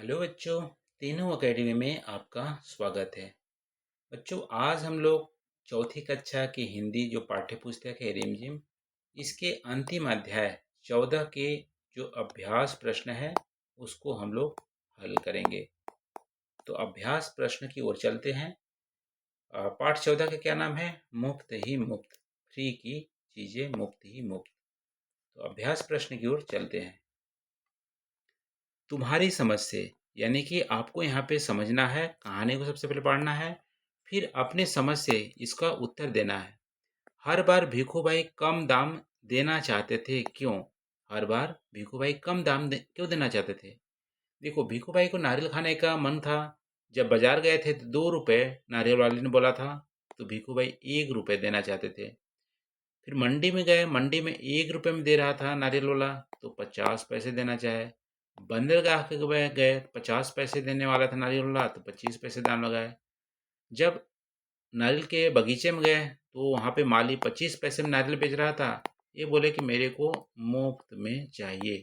Hello बच्चों। तीनों academy में आपका स्वागत है। बच्चों, आज हम लोग चौथी कक्षा की हिंदी जो पाठ्य पुस्तक है रिमझिम, इसके अंतिम अध्याय 14 के जो अभ्यास प्रश्न है उसको हम लोग हल करेंगे। तो अभ्यास प्रश्न की ओर चलते हैं। पाठ 14 का क्या नाम है? मुफ्त ही मुफ्त। फ्री की चीजें मुफ्त ही मुफ्त। तो अभ्यास प्रश्न की ओर चलते हैं। तुम्हारी समझ से, यानी कि आपको यहाँ पे समझना है, कहानी को सबसे पहले पढ़ना है, फिर अपने समझ से इसका उत्तर देना है। हर बार भीखू भाई कम दाम देना चाहते थे, क्यों? हर बार भीखू भाई कम दाम क्यों देना चाहते थे? देखो, भीखू भाई को नारियल खाने का मन था। जब बाजार गए थे तो 2 रुपए नारियल वाले ने बोला था, तो भीखू भाई 1 रुपए देना चाहते थे। फिर मंडी में गए, मंडी में 1 रुपए में दे रहा था नारियल वाला, तो 50 पैसे देना चाहे। बंदरगाह के गए, 50 पैसे देने वाला था नारियल वाला, तो 25 पैसे दाम लगाए। जब नारियल के बगीचे में गए तो वहाँ पे माली 25 पैसे में नारियल बेच रहा था। ये बोले कि मेरे को मुफ्त में चाहिए।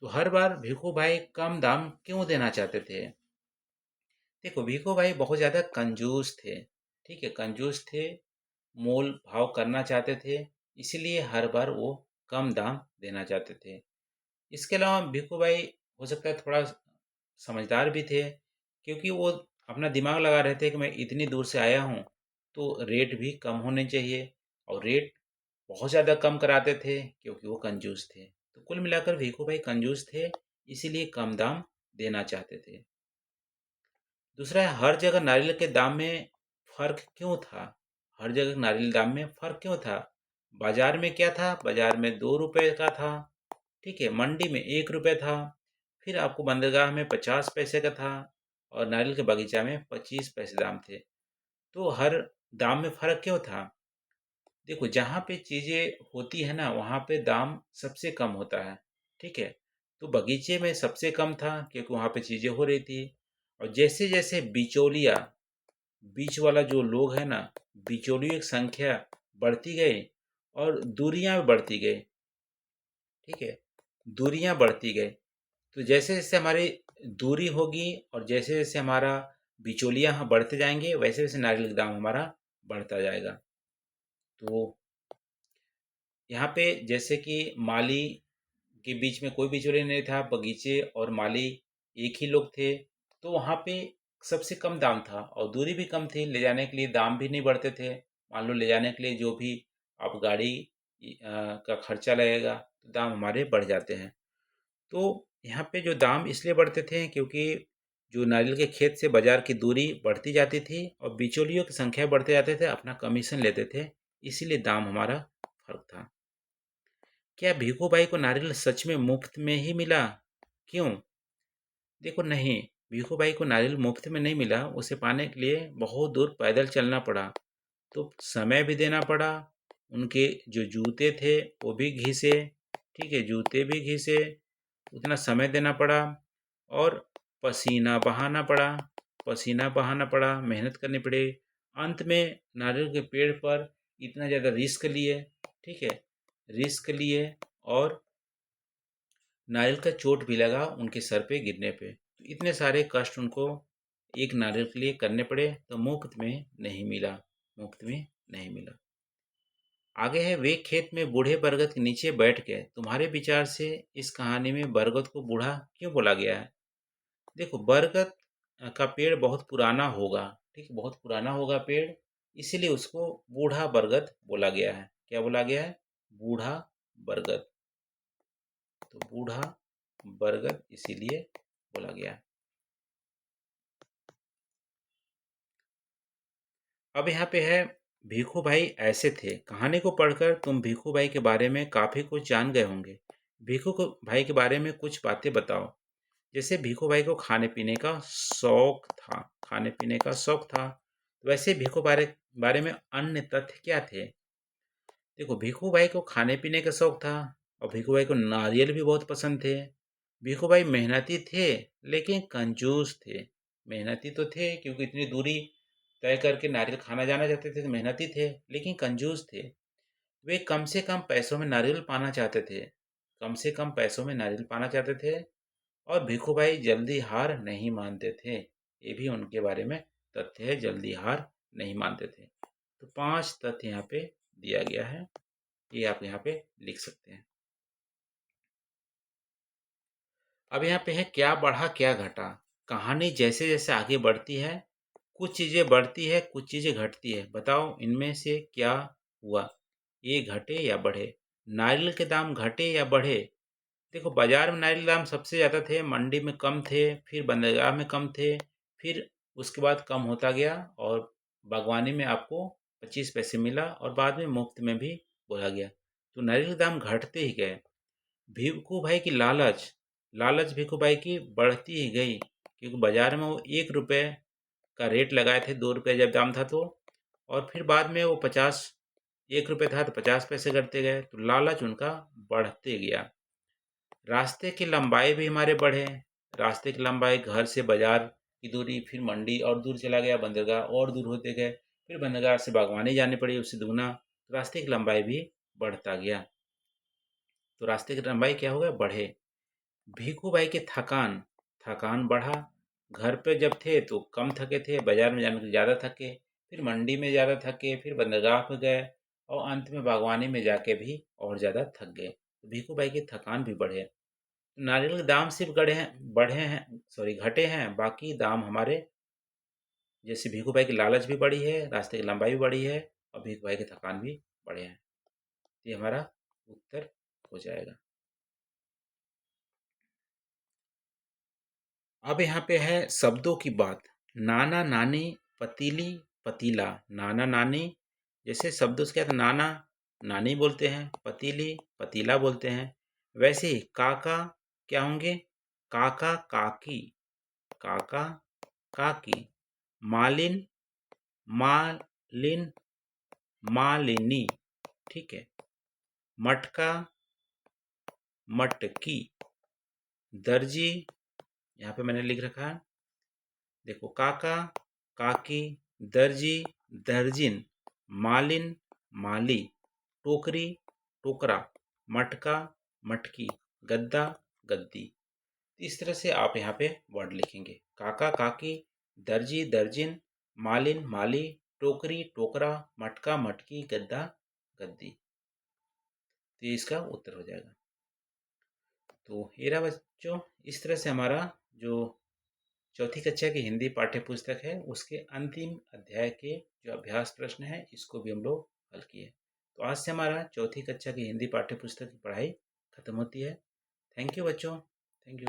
तो हर बार भीखू भाई कम दाम क्यों देना चाहते थे? देखो, भीखू भाई बहुत ज़्यादा कंजूस थे। ठीक है, कंजूस थे, मोल भाव करना चाहते थे, इसलिए हर बार वो कम दाम देना चाहते थे। इसके अलावा भीखू भाई हो सकता है थोड़ा समझदार भी थे, क्योंकि वो अपना दिमाग लगा रहे थे कि मैं इतनी दूर से आया हूँ तो रेट भी कम होने चाहिए, और रेट बहुत ज़्यादा कम कराते थे क्योंकि वो कंजूस थे। तो कुल मिलाकर भीखू भाई कंजूस थे, इसीलिए कम दाम देना चाहते थे। दूसरा है, हर जगह नारियल के दाम में फर्क क्यों था? हर जगह नारियल दाम में फर्क क्यों था? बाजार में क्या था? बाजार में 2 रुपए का था। ठीक है, मंडी में 1 रुपए था। फिर आपको बंदरगाह में 50 पैसे का था, और नारियल के बगीचा में 25 पैसे दाम थे। तो हर दाम में फर्क क्यों था? देखो, जहाँ पे चीजें होती है ना, वहाँ पे दाम सबसे कम होता है। ठीक है, तो बगीचे में सबसे कम था क्योंकि वहाँ पे चीजें हो रही थी। और जैसे जैसे बिचौलिया, बीच वाला जो लोग है ना, बिचौलियों की संख्या बढ़ती गई और दूरियां भी बढ़ती गई। ठीक है, दूरियां बढ़ती गई। तो जैसे जैसे हमारी दूरी होगी और जैसे जैसे हमारा बिचौलियां यहाँ बढ़ते जाएंगे, वैसे वैसे नारियल का दाम हमारा बढ़ता जाएगा। तो यहाँ पे जैसे कि माली के बीच में कोई बिचौलिया नहीं था, बगीचे और माली एक ही लोग थे, तो वहाँ पे सबसे कम दाम था और दूरी भी कम थी। ले जाने के लिए दाम भी नहीं बढ़ते थे। मान लो ले जाने के लिए जो भी आप गाड़ी का खर्चा लगेगा, तो दाम हमारे बढ़ जाते हैं। तो यहाँ पे जो दाम इसलिए बढ़ते थे क्योंकि जो नारियल के खेत से बाजार की दूरी बढ़ती जाती थी और बिचौलियों की संख्या बढ़ते जाते थे, अपना कमीशन लेते थे, इसीलिए दाम हमारा फर्क था। क्या भीखू भाई को नारियल सच में मुफ्त में ही मिला? क्यों? देखो, नहीं, भीखू भाई को नारियल मुफ्त में नहीं मिला। उसे पाने के लिए बहुत दूर पैदल चलना पड़ा, तो समय भी देना पड़ा। उनके जो जूते थे वो भी घिसे। ठीक है, जूते भी घिसे, उतना समय देना पड़ा, और पसीना बहाना पड़ा। पसीना बहाना पड़ा, मेहनत करनी पड़ी। अंत में नारियल के पेड़ पर इतना ज़्यादा रिस्क लिए। ठीक है, रिस्क लिए, और नारियल का चोट भी लगा उनके सर पे गिरने पे। तो इतने सारे कष्ट उनको एक नारियल के लिए करने पड़े, तो मुफ्त में नहीं मिला। मुफ्त में नहीं मिला। आगे है, वे खेत में बूढ़े बरगद के नीचे बैठ गए। तुम्हारे विचार से इस कहानी में बरगद को बूढ़ा क्यों बोला गया है? देखो, बरगद का पेड़ बहुत पुराना होगा। ठीक, बहुत पुराना होगा पेड़, इसीलिए उसको बूढ़ा बरगद बोला गया है। क्या बोला गया है? बूढ़ा बरगद। तो बूढ़ा बरगद इसीलिए बोला गया है। अब यहाँ पे है, भीखू भाई ऐसे थे। कहानी को पढ़कर तुम भीखू भाई के बारे में काफी कुछ जान गए होंगे। भीखू को भाई के बारे में कुछ बातें बताओ। जैसे भीखू भाई को खाने पीने का शौक था। खाने पीने का शौक था, वैसे भीखू बारे में अन्य तथ्य क्या थे? देखो, भीखू भाई को खाने पीने का शौक था, और भीखू भाई को नारियल भी बहुत पसंद थे। भीखू भाई मेहनती थे, लेकिन कंजूस थे। मेहनती तो थे क्योंकि इतनी दूरी तय करके नारियल खाना जाना चाहते थे, तो मेहनती थे, लेकिन कंजूस थे। वे कम से कम पैसों में नारियल पाना चाहते थे। कम से कम पैसों में नारियल पाना चाहते थे, और भिखू भाई जल्दी हार नहीं मानते थे। ये भी उनके बारे में तथ्य है, जल्दी हार नहीं मानते थे। तो 5 तथ्य यहाँ पे दिया गया है, ये आप यहाँ पे लिख सकते हैं। अब यहाँ पे है क्या बढ़ा क्या घटा। कहानी जैसे जैसे आगे बढ़ती है, कुछ चीज़ें बढ़ती है, कुछ चीज़ें घटती है। बताओ इनमें से क्या हुआ, ये घटे या बढ़े। नारियल के दाम घटे या बढ़े। देखो बाजार में नारियल दाम सबसे ज़्यादा थे, मंडी में कम थे, फिर बंदरगाह में कम थे, फिर उसके बाद कम होता गया और बागवानी में आपको 25 पैसे मिला और बाद में मुफ्त में भी बोला गया। तो नारियल के दाम घटते ही गए। भिखू भाई की लालच, लालच भिखू भाई की बढ़ती ही गई, क्योंकि बाजार में वो 1 रुपये का रेट लगाए थे, 2 रुपये जब दाम था तो, और फिर बाद में वो 50, 1 रुपये था तो 50 पैसे करते गए, तो लालच उनका बढ़ते गया। रास्ते की लंबाई भी हमारे बढ़े। रास्ते की लंबाई, घर से बाजार की दूरी, फिर मंडी और दूर चला गया, बंदरगाह और दूर होते गए, फिर बंदरगाह से बागवानी जानी पड़ी, उससे दुगना। तो रास्ते की लंबाई भी बढ़ता गया। तो रास्ते की लंबाई क्या हो गया, बढ़े। भीखू भाई की थकान, थकान बढ़ा। घर पे जब थे तो कम थके थे, बाजार में जाने के ज़्यादा थके, फिर मंडी में ज़्यादा थके, फिर बंदरगाह पे गए और अंत में बागवानी में जाके भी और ज़्यादा थक गए। तो भीखू भाई की थकान भी बढ़े। नारियल के दाम सिर्फ बढ़े हैं, सॉरी घटे हैं, बाकी दाम हमारे, जैसे भीखू भाई की लालच भी बढ़ी है, रास्ते की लंबाई भी बढ़ी है और भीखू भाई की थकान भी बढ़े हैं। ये हमारा उत्तर हो जाएगा। अब यहाँ पे है शब्दों की बात। नाना नानी, पतीली पतीला। नाना नानी, जैसे शब्दों से क्या था, नाना नानी बोलते हैं, पतीली पतीला बोलते हैं। वैसे ही काका क्या होंगे, काका काकी, काका काकी। मालिन, मालिन, मालिनी, ठीक है। मटका, मटकी। दर्जी, यहाँ पे मैंने लिख रखा है, देखो काका काकी, दर्जी दर्जिन, मालिन माली, टोकरी टोकरा, मटका मटकी, गद्दा गद्दी। इस तरह से आप यहाँ पे वर्ड लिखेंगे, काका काकी, दर्जी दर्जिन, मालिन माली, टोकरी टोकरा, मटका मटकी, गद्दा गद्दी। तो ये इसका उत्तर हो जाएगा। तो ये रहा बच्चों, इस तरह से हमारा जो चौथी कक्षा की हिंदी पाठ्य पुस्तक है उसके अंतिम अध्याय के जो अभ्यास प्रश्न है इसको भी हम लोग हल किए। तो आज से हमारा चौथी कक्षा की हिंदी पाठ्य पुस्तक की पढ़ाई खत्म होती है। थैंक यू बच्चों, थैंक यू।